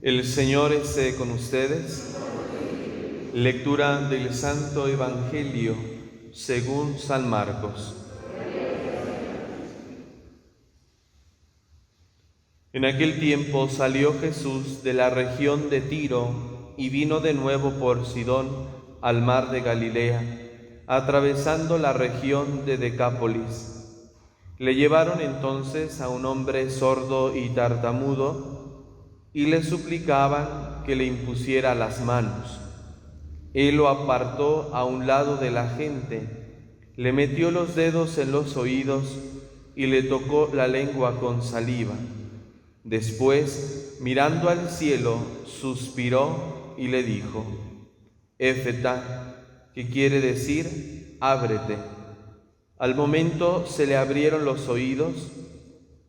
El Señor esté con ustedes. Lectura del Santo Evangelio según San Marcos. En aquel tiempo salió Jesús de la región de Tiro y vino de nuevo por Sidón al mar de Galilea, atravesando la región de Decápolis. Le llevaron entonces a un hombre sordo y tartamudo y le suplicaban que le impusiera las manos. Él lo apartó a un lado de la gente, le metió los dedos en los oídos y le tocó la lengua con saliva. Después, mirando al cielo, suspiró y le dijo: Éfeta, que quiere decir ábrete. Al momento se le abrieron los oídos,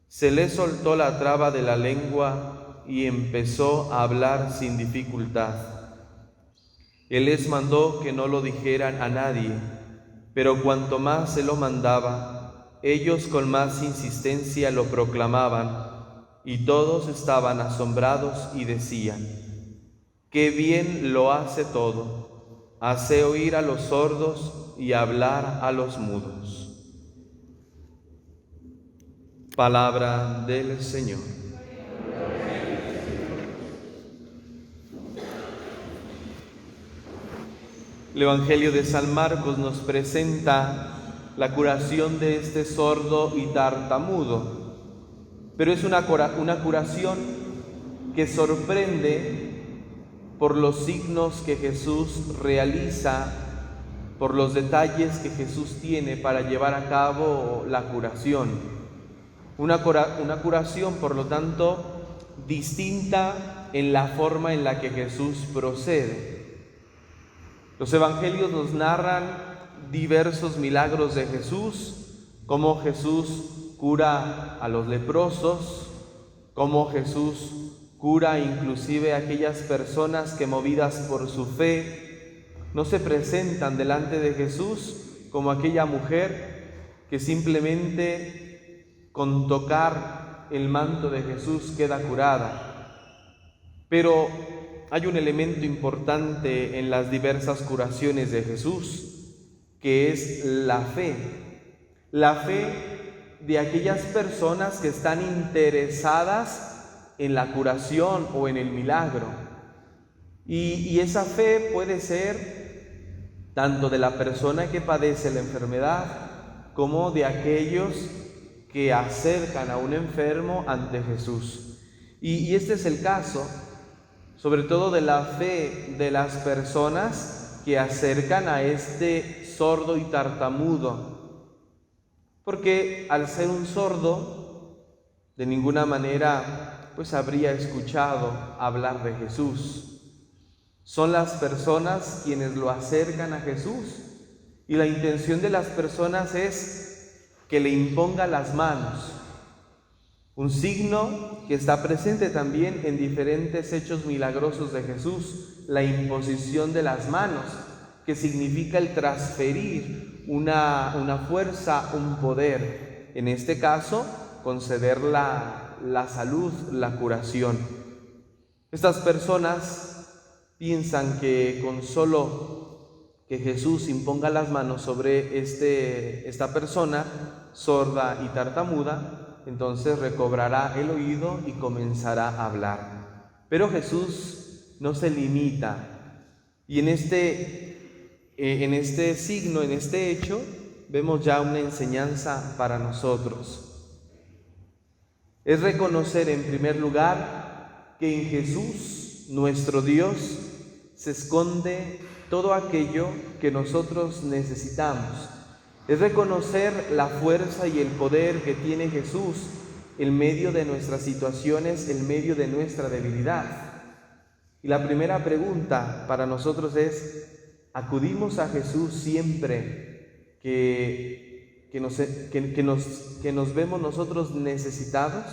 se le soltó la traba de la lengua y empezó a hablar sin dificultad. Él les mandó que no lo dijeran a nadie, pero cuanto más se lo mandaba, ellos con más insistencia lo proclamaban, y todos estaban asombrados y decían: ¡Qué bien lo hace todo! Hace oír a los sordos y hablar a los mudos. Palabra del Señor. El Evangelio de San Marcos nos presenta la curación de este sordo y tartamudo, pero es una curación que sorprende por los signos que Jesús realiza, por los detalles que Jesús tiene para llevar a cabo la curación. Una curación, por lo tanto, distinta en la forma en la que Jesús procede. Los evangelios nos narran diversos milagros de Jesús, cómo Jesús cura a los leprosos, cómo Jesús cura inclusive a aquellas personas que, movidas por su fe, no se presentan delante de Jesús, como aquella mujer que simplemente con tocar el manto de Jesús queda curada. Pero hay un elemento importante en las diversas curaciones de Jesús, que es la fe de aquellas personas que están interesadas en la curación o en el milagro. Y esa fe puede ser tanto de la persona que padece la enfermedad como de aquellos que acercan a un enfermo ante Jesús. Y este es el caso, sobre todo de la fe de las personas que acercan a este sordo y tartamudo, porque al ser un sordo, de ninguna manera habría escuchado hablar de Jesús. Son las personas quienes lo acercan a Jesús, y la intención de las personas es que le imponga las manos. Un signo que está presente también en diferentes hechos milagrosos de Jesús, la imposición de las manos, que significa el transferir una fuerza, un poder. En este caso, conceder la salud, la curación. Estas personas piensan que con solo que Jesús imponga las manos sobre esta persona sorda y tartamuda, entonces recobrará el oído y comenzará a hablar. Pero Jesús no se limita, y en este signo, en este hecho, vemos ya una enseñanza para nosotros. Es reconocer en primer lugar que en Jesús, nuestro Dios, se esconde todo aquello que nosotros necesitamos. Es reconocer la fuerza y el poder que tiene Jesús en medio de nuestras situaciones, en medio de nuestra debilidad. Y la primera pregunta para nosotros es: ¿acudimos a Jesús siempre que nos vemos nosotros necesitados?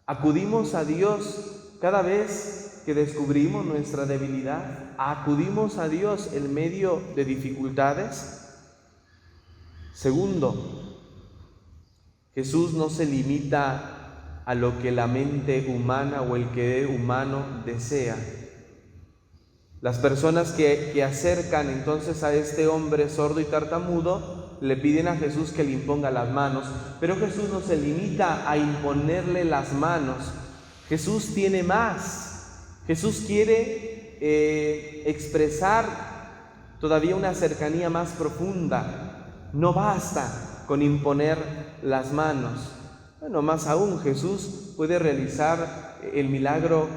¿Acudimos a Dios cada vez que descubrimos nuestra debilidad? ¿Acudimos a Dios en medio de dificultades? Segundo, Jesús no se limita a lo que la mente humana o el querer humano desea. Las personas que acercan entonces a este hombre sordo y tartamudo le piden a Jesús que le imponga las manos, pero Jesús no se limita a imponerle las manos. Jesús tiene más. Jesús quiere expresar todavía una cercanía más profunda. No basta con imponer las manos. Bueno, más aún, Jesús puede realizar el milagro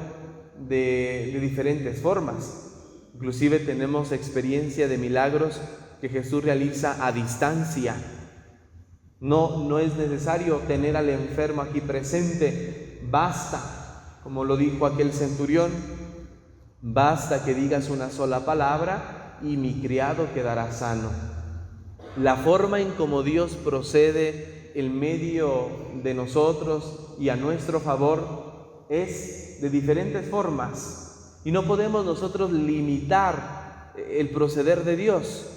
de diferentes formas. Inclusive tenemos experiencia de milagros que Jesús realiza a distancia. No es necesario tener al enfermo aquí presente. Basta, como lo dijo aquel centurión, basta que digas una sola palabra y mi criado quedará sano. La forma en cómo Dios procede en medio de nosotros y a nuestro favor es de diferentes formas. Y no podemos nosotros limitar el proceder de Dios,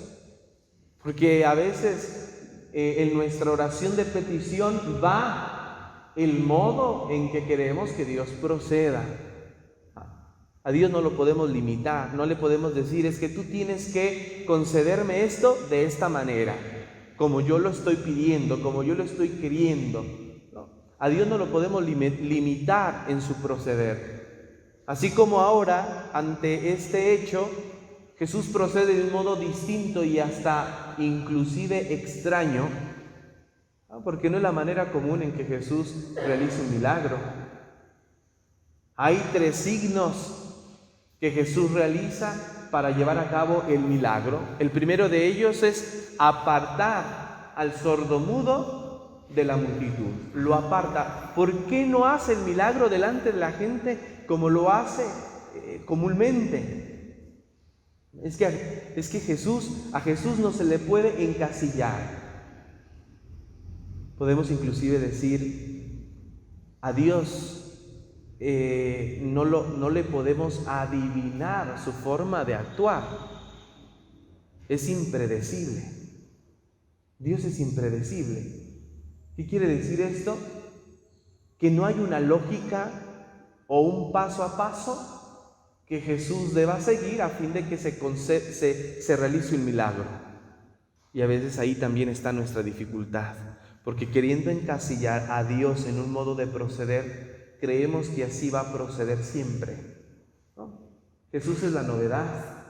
porque a veces en nuestra oración de petición va el modo en que queremos que Dios proceda. A Dios no lo podemos limitar, no le podemos decir, es que tú tienes que concederme esto de esta manera, como yo lo estoy pidiendo, como yo lo estoy queriendo. No. A Dios no lo podemos limitar en su proceder. Así como ahora, ante este hecho, Jesús procede de un modo distinto y hasta inclusive extraño, porque no es la manera común en que Jesús realiza un milagro. Hay 3 signos que Jesús realiza para llevar a cabo el milagro. El primero de ellos es apartar al sordomudo de la multitud. Lo aparta. ¿Por qué no hace el milagro delante de la gente como lo hace comúnmente? Es que a Jesús no se le puede encasillar. Podemos inclusive decir, a Dios no le podemos adivinar su forma de actuar. Es impredecible. Dios es impredecible. ¿Qué quiere decir esto? Que no hay una lógica o un paso a paso que Jesús deba seguir a fin de que se realice un milagro. Y a veces ahí también está nuestra dificultad, porque queriendo encasillar a Dios en un modo de proceder, creemos que así va a proceder siempre, ¿no? Jesús es la novedad.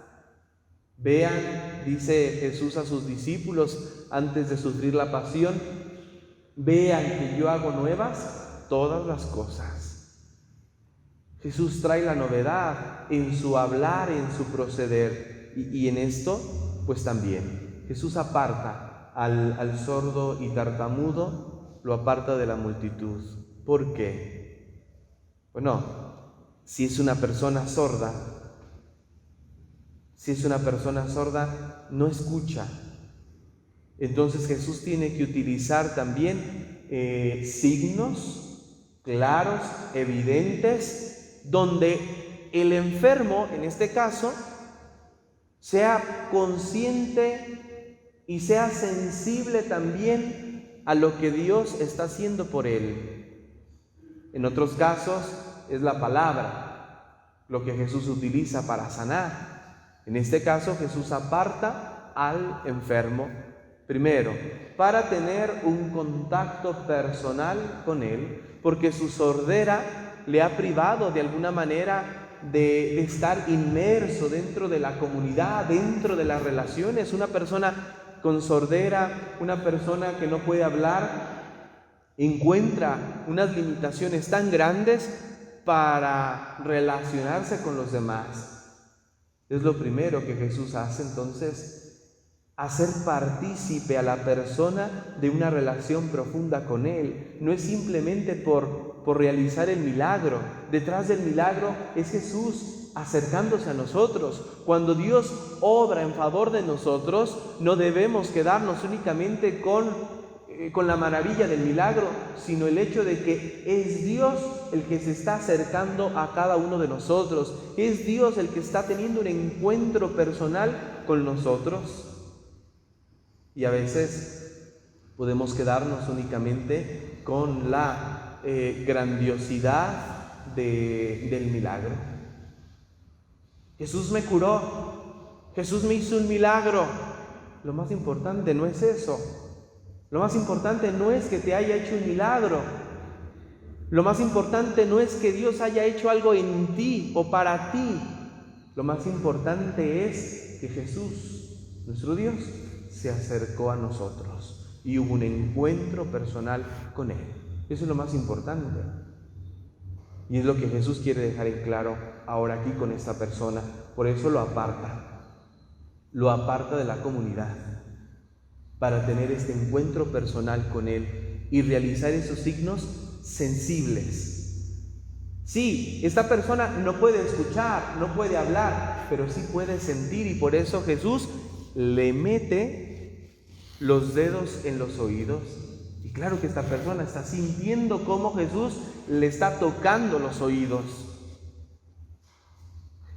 Vean, dice Jesús a sus discípulos antes de sufrir la pasión, vean que yo hago nuevas todas las cosas. Jesús trae la novedad en su hablar, en su proceder, y en esto pues también Jesús aparta al sordo y tartamudo, lo aparta de la multitud. ¿Por qué? Bueno, si es una persona sorda, no escucha. Entonces Jesús tiene que utilizar también signos claros, evidentes, donde el enfermo, en este caso, sea consciente y sea sensible también a lo que Dios está haciendo por él. En otros casos es la palabra lo que Jesús utiliza para sanar. En este caso Jesús aparta al enfermo, primero, para tener un contacto personal con él, porque su sordera le ha privado de alguna manera de estar inmerso dentro de la comunidad, dentro de las relaciones. Una persona con sordera, una persona que no puede hablar, encuentra unas limitaciones tan grandes para relacionarse con los demás. Es lo primero que Jesús hace entonces, hacer partícipe a la persona de una relación profunda con Él. No es simplemente por realizar el milagro. Detrás del milagro es Jesús acercándose a nosotros. Cuando Dios obra en favor de nosotros, no debemos quedarnos únicamente con la maravilla del milagro, sino el hecho de que es Dios el que se está acercando a cada uno de nosotros. Es Dios el que está teniendo un encuentro personal con nosotros. Y a veces podemos quedarnos únicamente con la grandiosidad del milagro. Jesús me curó, Jesús me hizo un milagro. Lo más importante no es eso. Lo más importante no es que te haya hecho un milagro. Lo más importante no es que Dios haya hecho algo en ti o para ti. Lo más importante es que Jesús, nuestro Dios, se acercó a nosotros y hubo un encuentro personal con Él. Eso es lo más importante. Y es lo que Jesús quiere dejar en claro ahora aquí con esta persona. Por eso lo aparta de la comunidad, para tener este encuentro personal con Él y realizar esos signos sensibles. Sí, esta persona no puede escuchar, no puede hablar, pero sí puede sentir, y por eso Jesús le mete los dedos en los oídos. Y claro que esta persona está sintiendo cómo Jesús le está tocando los oídos.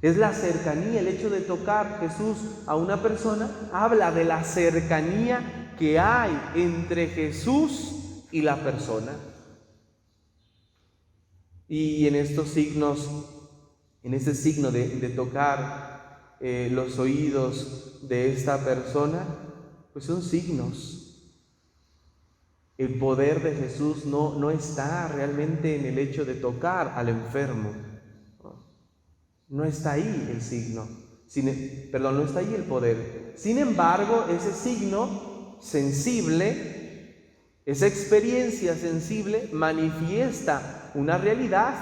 Es la cercanía, el hecho de tocar Jesús a una persona habla de la cercanía que hay entre Jesús y la persona. Y en estos signos, en este signo de tocar los oídos de esta persona, pues son signos. El poder de Jesús no está realmente en el hecho de tocar al enfermo. No está ahí el signo, no está ahí el poder. Sin embargo, ese signo sensible, esa experiencia sensible manifiesta una realidad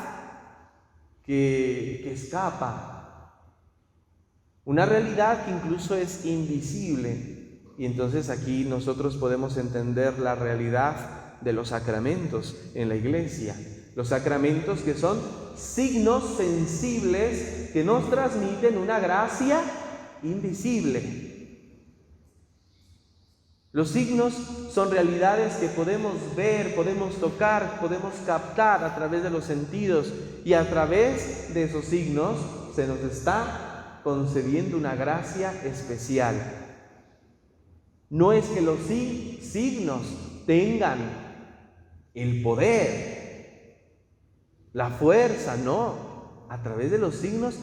que escapa, una realidad que incluso es invisible. Y entonces aquí nosotros podemos entender la realidad de los sacramentos en la iglesia. Los sacramentos que son signos sensibles que nos transmiten una gracia invisible. Los signos son realidades que podemos ver, podemos tocar, podemos captar a través de los sentidos, y a través de esos signos se nos está concediendo una gracia especial. No es que los signos tengan el poder, la fuerza, no. A través de los signos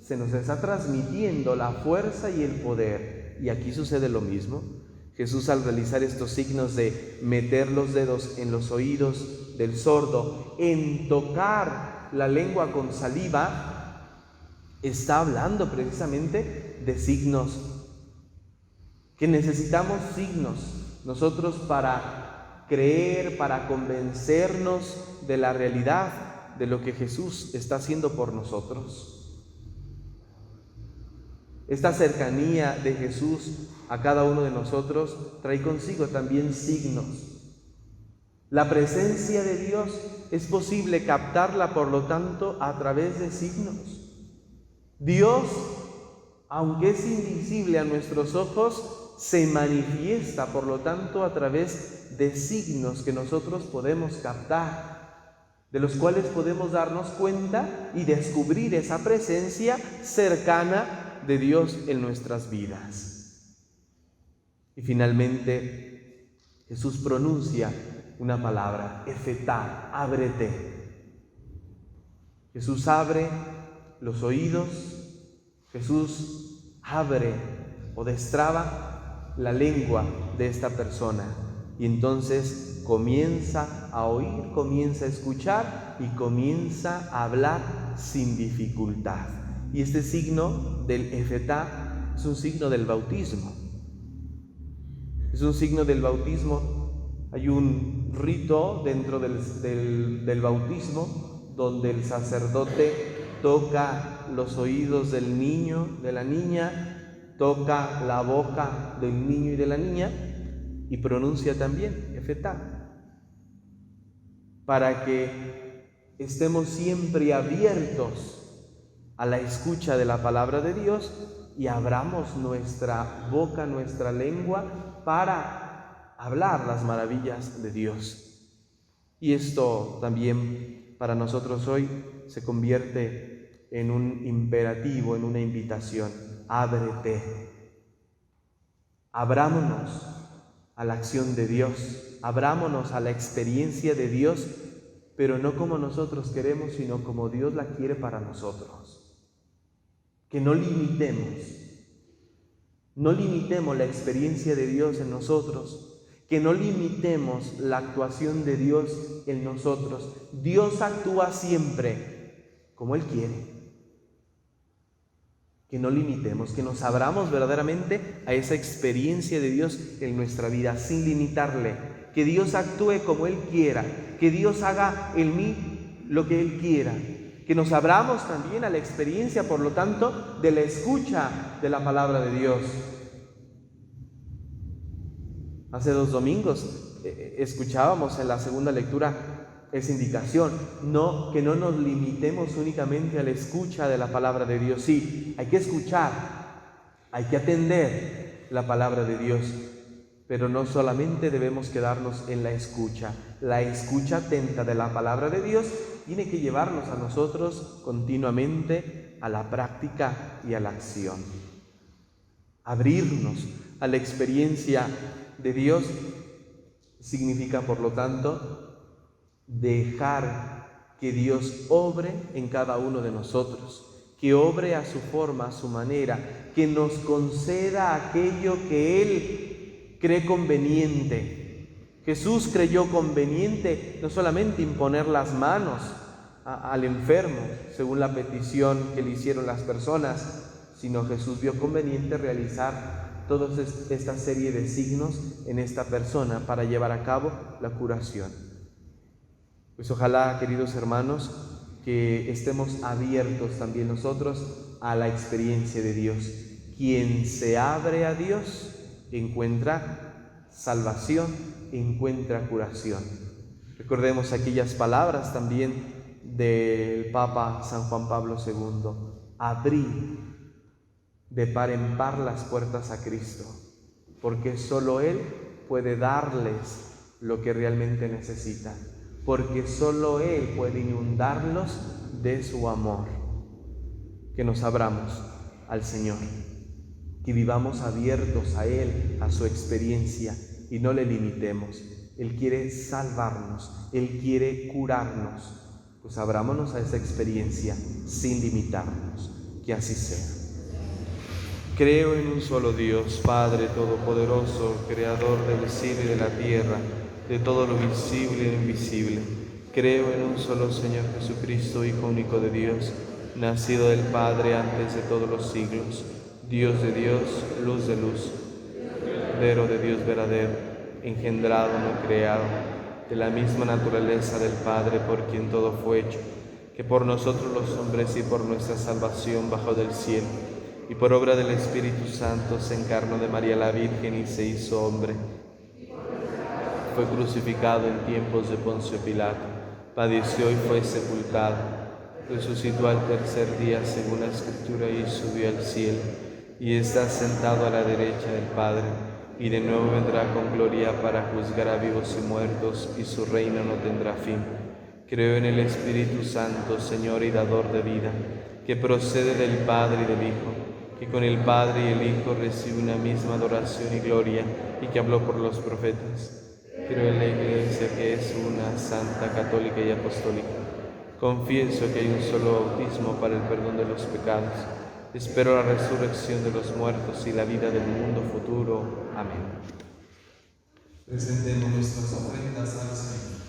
se nos está transmitiendo la fuerza y el poder. Y aquí sucede lo mismo. Jesús, al realizar estos signos de meter los dedos en los oídos del sordo, en tocar la lengua con saliva, está hablando precisamente de signos. Que necesitamos signos nosotros para creer, para convencernos de la realidad de lo que Jesús está haciendo por nosotros. Esta cercanía de Jesús a cada uno de nosotros trae consigo también signos. La presencia de Dios es posible captarla, por lo tanto, a través de signos. Dios, aunque es invisible a nuestros ojos, se manifiesta, por lo tanto, a través de signos que nosotros podemos captar, de los cuales podemos darnos cuenta y descubrir esa presencia cercana de Dios en nuestras vidas. Y finalmente, Jesús pronuncia una palabra, Efetá, ábrete. Jesús abre los oídos, Jesús abre o destraba la lengua de esta persona, y entonces comienza a oír, comienza a escuchar y comienza a hablar sin dificultad. Y este signo del Efetá es un signo del bautismo. Es un signo del bautismo. Hay un rito dentro del bautismo donde el sacerdote toca los oídos del niño, de la niña, toca la boca del niño y de la niña y pronuncia también Efetá, para que estemos siempre abiertos a la escucha de la palabra de Dios y abramos nuestra boca, nuestra lengua para hablar las maravillas de Dios. Y esto también para nosotros hoy se convierte en un imperativo, en una invitación. Ábrete. Abrámonos a la acción de Dios, abrámonos a la experiencia de Dios, pero no como nosotros queremos, sino como Dios la quiere para nosotros. Que no limitemos la experiencia de Dios en nosotros, que no limitemos la actuación de Dios en nosotros. Dios actúa siempre como Él quiere. Que no limitemos, que nos abramos verdaderamente a esa experiencia de Dios en nuestra vida, sin limitarle. Que Dios actúe como Él quiera, que Dios haga en mí lo que Él quiera. Que nos abramos también a la experiencia, por lo tanto, de la escucha de la palabra de Dios. Hace 2 domingos escuchábamos en la segunda lectura esa indicación, que no nos limitemos únicamente a la escucha de la palabra de Dios. Sí, hay que escuchar, hay que atender la palabra de Dios, pero no solamente debemos quedarnos en la escucha. La escucha atenta de la palabra de Dios tiene que llevarnos a nosotros continuamente a la práctica y a la acción. Abrirnos a la experiencia de Dios significa, por lo tanto, dejar que Dios obre en cada uno de nosotros, que obre a su forma, a su manera, que nos conceda aquello que Él cree conveniente. Jesús creyó conveniente no solamente imponer las manos al enfermo, según la petición que le hicieron las personas, sino Jesús vio conveniente realizar toda esta serie de signos en esta persona para llevar a cabo la curación. Pues ojalá, queridos hermanos, que estemos abiertos también nosotros a la experiencia de Dios. Quien se abre a Dios encuentra salvación, encuentra curación. Recordemos aquellas palabras también del Papa San Juan Pablo II: abrid de par en par las puertas a Cristo, porque solo Él puede darles lo que realmente necesitan, porque solo Él puede inundarlos de su amor. Que nos abramos al Señor, que vivamos abiertos a Él, a su experiencia, y no le limitemos. Él quiere salvarnos, Él quiere curarnos. Pues abrámonos a esa experiencia sin limitarnos. Que así sea. Creo en un solo Dios, Padre Todopoderoso, Creador del cielo y de la tierra, de todo lo visible e invisible. Creo en un solo Señor Jesucristo, Hijo único de Dios, nacido del Padre antes de todos los siglos, Dios de Dios, luz de luz, Cordero de Dios verdadero, engendrado, no creado, de la misma naturaleza del Padre, por quien todo fue hecho, que por nosotros los hombres y por nuestra salvación bajó del cielo, y por obra del Espíritu Santo se encarnó de María la Virgen y se hizo hombre. Fue crucificado en tiempos de Poncio Pilato, padeció y fue sepultado, resucitó al tercer día según la Escritura y subió al cielo, y está sentado a la derecha del Padre, y de nuevo vendrá con gloria para juzgar a vivos y muertos, y su reino no tendrá fin. Creo en el Espíritu Santo, Señor y dador de vida, que procede del Padre y del Hijo, que con el Padre y el Hijo recibe una misma adoración y gloria, y que habló por los profetas. Creo en la Iglesia, que es una, santa, católica y apostólica. Confieso que hay un solo bautismo para el perdón de los pecados. Espero la resurrección de los muertos y la vida del mundo futuro. Amén. Presentemos nuestras ofrendas al Señor.